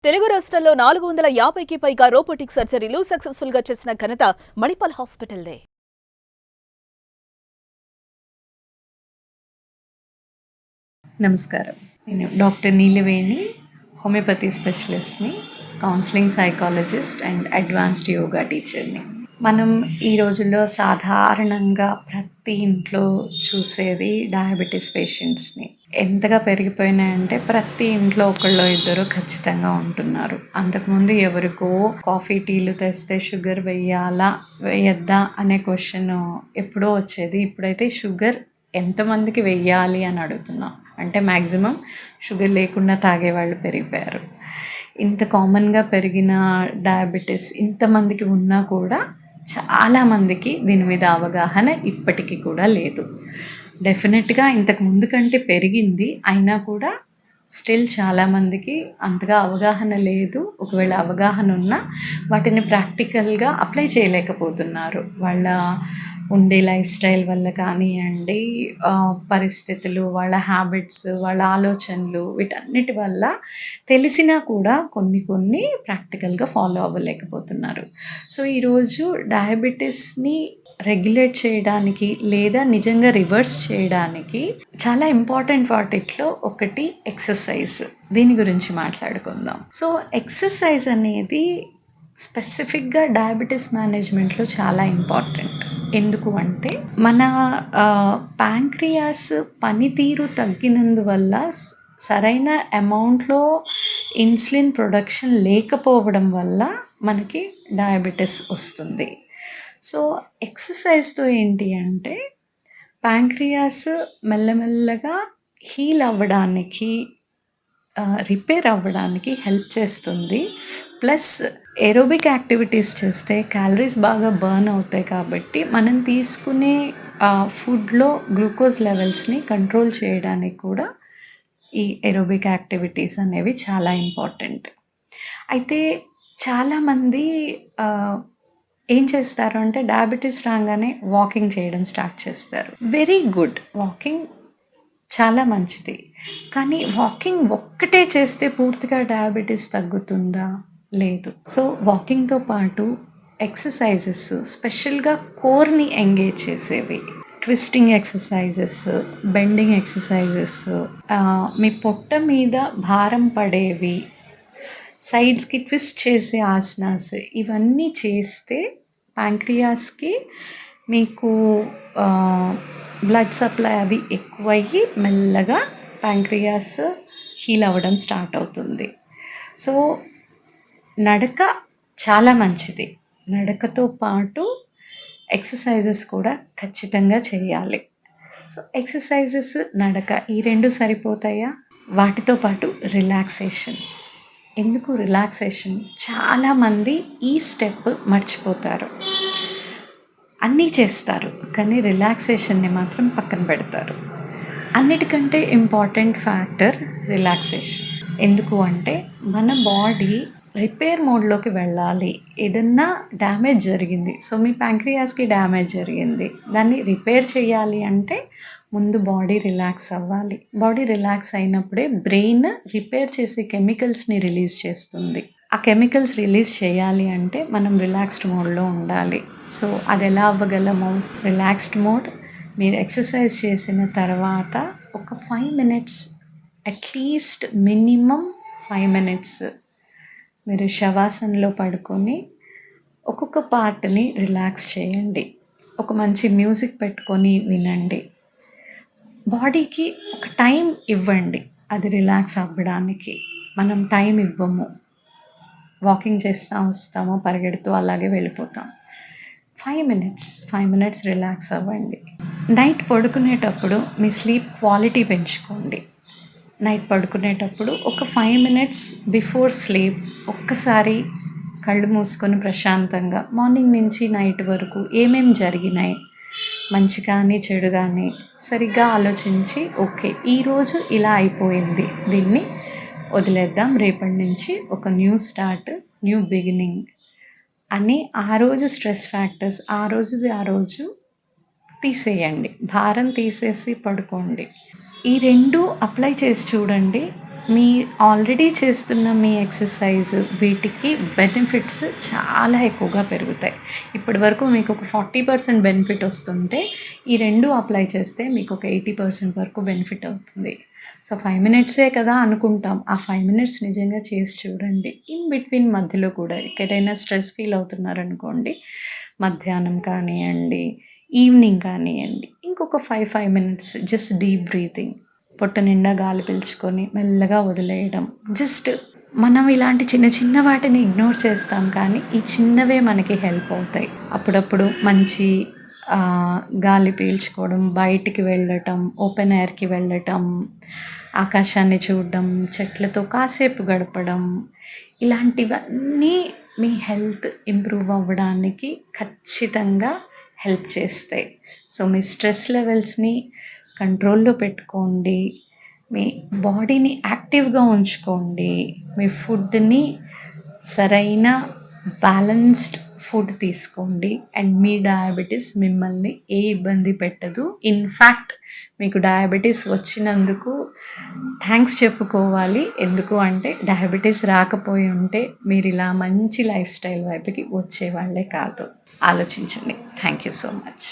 తెలుగు రాష్ట్రాల్లో 450కి పైగా రోబోటిక్ సర్జరీలు సక్సెస్ఫుల్ గా చేసిన ఘనత మణిపాల్ హాస్పిటల్దే. నమస్కారం. నేను డాక్టర్ నీలవేణి, హోమియోపతి స్పెషలిస్ట్ని, counselling psychologist and advanced yoga టీచర్ని. మనం ఈ రోజుల్లో సాధారణంగా ప్రతి ఇంట్లో చూసేది డయాబెటీస్ పేషెంట్స్ని. ఎంతగా పెరిగిపోయినాయంటే ప్రతి ఇంట్లో ఒకళ్ళో ఇద్దరు ఖచ్చితంగా ఉంటున్నారు. అంతకుముందు ఎవరికో కాఫీ టీలు తెస్తే షుగర్ వేయాలా వేయద్దా అనే క్వశ్చన్ ఎప్పుడో వచ్చేది. ఇప్పుడైతే షుగర్ ఎంతమందికి వెయ్యాలి అని అడుగుతున్నాం. అంటే మ్యాక్సిమం షుగర్ లేకుండా తాగేవాళ్ళు పెరిగిపోయారు. ఇంత కామన్గా పెరిగిన డయాబెటీస్ ఇంతమందికి ఉన్నా కూడా చాలామందికి దీని మీద అవగాహన ఇప్పటికీ కూడా లేదు. డెఫినెట్గా ఇంతకు ముందు కంటే పెరిగింది, అయినా కూడా స్టిల్ చాలామందికి అంతగా అవగాహన లేదు. ఒకవేళ అవగాహన ఉన్నా వాటిని ప్రాక్టికల్గా అప్లై చేయలేకపోతున్నారు. వాళ్ళ ఉండే లైఫ్ స్టైల్ వల్ల కానివ్వండి, పరిస్థితులు, వాళ్ళ హ్యాబిట్స్, వాళ్ళ ఆలోచనలు, వీటన్నిటి వల్ల తెలిసినా కూడా కొన్ని ప్రాక్టికల్గా ఫాలో అవ్వలేకపోతున్నారు. సో ఈరోజు డయాబెటీస్ని రెగ్యులేట్ చేయడానికి లేదా నిజంగా రివర్స్ చేయడానికి చాలా ఇంపార్టెంట్ వాటిలో ఒకటి ఎక్సర్సైజ్. దీని గురించి మాట్లాడుకుందాం. సో ఎక్సర్సైజ్ అనేది స్పెసిఫిక్గా డయాబెటీస్ మేనేజ్మెంట్లో చాలా ఇంపార్టెంట్. ఎందుకు అంటే మన ప్యాంక్రియాస్ పనితీరు తగ్గినందువల్ల సరైన అమౌంట్లో ఇన్సులిన్ ప్రొడక్షన్ లేకపోవడం వల్ల మనకి డయాబెటీస్ వస్తుంది. సో ఎక్సర్సైజ్తో ఏంటి అంటే ప్యాంక్రియాస్ మెల్లమెల్లగా హీల్ అవ్వడానికి, రిపేర్ అవ్వడానికి హెల్ప్ చేస్తుంది. ప్లస్ ఏరోబిక్ యాక్టివిటీస్ చేస్తే క్యాలరీస్ బాగా బర్న్ అవుతాయి కాబట్టి మనం తీసుకునే ఫుడ్లో గ్లూకోజ్ లెవెల్స్ని కంట్రోల్ చేయడానికి కూడా ఈ ఏరోబిక్ యాక్టివిటీస్ అనేవి చాలా ఇంపార్టెంట్. అయితే చాలామంది ఏం చేస్తారు అంటే డయాబెటీస్ రాగానే వాకింగ్ చేయడం స్టార్ట్ చేస్తారు. వెరీ గుడ్, వాకింగ్ చాలా మంచిది. కానీ వాకింగ్ ఒక్కటే చేస్తే పూర్తిగా డయాబెటీస్ తగ్గుతుందా? లేదు. సో వాకింగ్తో పాటు ఎక్సర్సైజెస్, స్పెషల్గా కోర్ని ఎంగేజ్ చేసేవి, ట్విస్టింగ్ ఎక్సర్సైజెస్, బెండింగ్ ఎక్సర్సైజెస్, మీ పొట్ట మీద భారం పడేవి, సైడ్స్కి ట్విస్ట్ చేసే ఆసనాస్, ఇవన్నీ చేస్తే ప్యాంక్రియాస్కి మీకు బ్లడ్ సప్లై అవి ఎక్కువయ్యి మెల్లగా ప్యాంక్రియాస్ హీల్ అవ్వడం స్టార్ట్ అవుతుంది. సో నడక చాలా మంచిది. నడకతో పాటు ఎక్సర్సైజెస్ కూడా ఖచ్చితంగా చేయాలి. సో ఎక్సర్సైజెస్, నడక ఈ రెండు సరిపోతాయా? వాటితో పాటు రిలాక్సేషన్. ఎందుకు రిలాక్సేషన్? చాలామంది ఈ స్టెప్ మర్చిపోతారు. అన్నీ చేస్తారు కానీ రిలాక్సేషన్ని మాత్రం పక్కన పెడతారు. అన్నిటికంటే ఇంపార్టెంట్ ఫ్యాక్టర్ రిలాక్సేషన్. ఎందుకు అంటే మన బాడీ రిపేర్ మోడ్లోకి వెళ్ళాలి. ఏదన్నా డ్యామేజ్ జరిగింది, సో మీ ప్యాంక్రియాస్కి డ్యామేజ్ జరిగింది, దాన్ని రిపేర్ చేయాలి అంటే ముందు బాడీ రిలాక్స్ అవ్వాలి. బాడీ రిలాక్స్ అయినప్పుడే బ్రెయిన్ రిపేర్ చేసే కెమికల్స్ని రిలీజ్ చేస్తుంది. ఆ కెమికల్స్ రిలీజ్ చేయాలి అంటే మనం రిలాక్స్డ్ మోడ్లో ఉండాలి. సో అది ఎలా అవ్వగలము? రిలాక్స్డ్ మోడ్, మీరు ఎక్సర్సైజ్ చేసిన తర్వాత ఒక 5 minutes, అట్లీస్ట్ మినిమం 5 minutes మీరు శవాసనలో పడుకొని ఒక్కొక్క పార్ట్ని రిలాక్స్ చేయండి. ఒక మంచి మ్యూజిక్ పెట్టుకొని వినండి. బాడీకి ఒక టైం ఇవ్వండి అది రిలాక్స్ అవ్వడానికి. మనం టైం ఇవ్వము, వాకింగ్ చేస్తాం, వస్తాము, పరిగెడుతూ అలాగే వెళ్ళిపోతాం. 5 minutes రిలాక్స్ అవ్వండి. నైట్ పడుకునేటప్పుడు మీ స్లీప్ క్వాలిటీ పెంచుకోండి. నైట్ పడుకునేటప్పుడు ఒక 5 minutes బిఫోర్ స్లీప్ ఒక్కసారి కళ్ళు మూసుకొని ప్రశాంతంగా మార్నింగ్ నుంచి నైట్ వరకు ఏమేమి జరిగినాయి, మంచి కానీ చెడు కానీ సరిగ్గా ఆలోచించి, ఓకే ఈరోజు ఇలా అయిపోయింది, దీన్ని వదిలేద్దాం, రేపటి నుంచి ఒక న్యూ స్టార్ట్, న్యూ బిగినింగ్ అని ఆ రోజు స్ట్రెస్ ఫ్యాక్టర్స్ ఆ రోజు తీసేయండి. భారం తీసేసి పడుకోండి. ఈ రెండు అప్లై చేసి చూడండి. మీ ఆల్రెడీ చేస్తున్న మీ ఎక్సర్సైజ్ వీటికి బెనిఫిట్స్ చాలా ఎక్కువగా పెరుగుతాయి. ఇప్పటి వరకు మీకు ఒక 40% బెనిఫిట్ వస్తుంటే ఈ 2 అప్లై చేస్తే మీకు ఒక 80% వరకు బెనిఫిట్ అవుతుంది. సో 5 మినిట్సే కదా అనుకుంటాం. ఆ 5 మినిట్స్ నిజంగా చేసి చూడండి. ఇన్ బిట్వీన్ మధ్యలో కూడా ఎక్కడైనా స్ట్రెస్ ఫీల్ అవుతున్నారనుకోండి, మధ్యాహ్నం కానియండి, ఈవినింగ్ కానియండి, ఇంకొక 5 మినిట్స్ జస్ట్ డీప్ బ్రీతింగ్, పొట్ట నిండా గాలి పీల్చుకొని మెల్లగా వదిలేయడం. జస్ట్ మనం ఇలాంటి చిన్న చిన్న వాటిని ఇగ్నోర్ చేస్తాం, కానీ ఈ చిన్నవే మనకి హెల్ప్ అవుతాయి. అప్పుడప్పుడు మంచి గాలి పీల్చుకోవడం, బయటికి వెళ్ళటం, ఓపెన్ ఎయిర్కి వెళ్ళటం, ఆకాశాన్ని చూడడం, చెట్లతో కాసేపు గడపడం, ఇలాంటివన్నీ మీ హెల్త్ ఇంప్రూవ్ అవ్వడానికి ఖచ్చితంగా హెల్ప్ చేస్తాయి. సో మీ స్ట్రెస్ లెవెల్స్ని కంట్రోల్లో పెట్టుకోండి, మీ బాడీని యాక్టివ్గా ఉంచుకోండి, మీ ఫుడ్ని సరైన బ్యాలెన్స్డ్ ఫుడ్ తీసుకోండి, అండ్ మీ డయాబెటీస్ మిమ్మల్ని ఏ ఇబ్బంది పెట్టదు. ఇన్ఫ్యాక్ట్ మీకు డయాబెటీస్ వచ్చినందుకు థ్యాంక్స్ చెప్పుకోవాలి. ఎందుకు అంటే డయాబెటీస్ రాకపోయి ఉంటే మీరు ఇలా మంచి లైఫ్ స్టైల్ వైపుకి వచ్చేవాళ్ళే కాదు. ఆలోచించండి. Thank you so much.